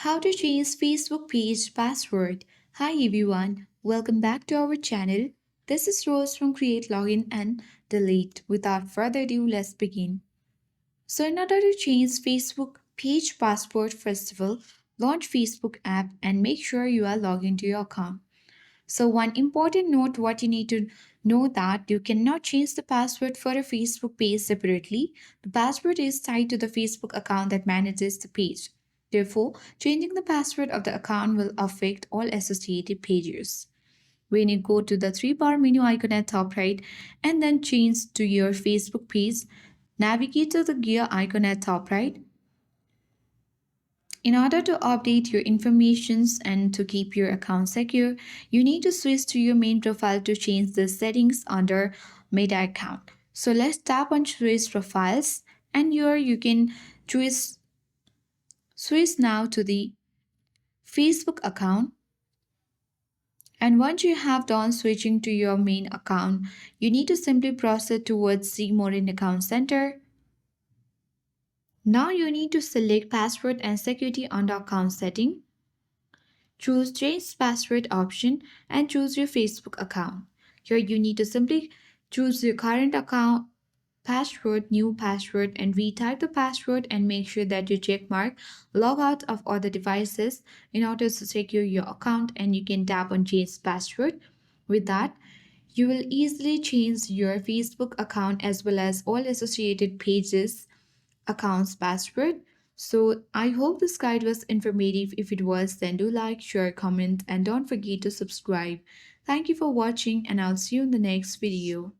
How to change Facebook page password. Hi everyone, welcome back to our channel. This is Rose from Create Login and Delete. Without further ado, let's begin. So in order to change Facebook page password, first of all, launch Facebook app and make sure you are logged into your account. So one important note what you need to know that you cannot change the password for a Facebook page separately. The password is tied to the Facebook account that manages the page. Therefore, changing the password of the account will affect all associated pages. When you go to the three-bar menu icon at top right and then change to your Facebook page, navigate to the gear icon at top right. In order to update your informations and to keep your account secure, you need to switch to your main profile to change the settings under Meta account. So let's tap on switch profiles and here you can choose switch now to the Facebook account. And once you have done switching to your main account, you need to simply proceed towards see more in account center. Now you need to select password and security under account setting. Choose Change Password option and choose your Facebook account. Here you need to simply choose your current account password, new password, and retype the password and make sure that you check mark log out of other devices in order to secure your account and you can tap on Change Password. With that, you will easily change your Facebook account as well as all associated pages accounts password. So I hope this guide was informative. If it was, then do like, share, comment, and don't forget to subscribe. Thank you for watching, and I'll see you in the next video.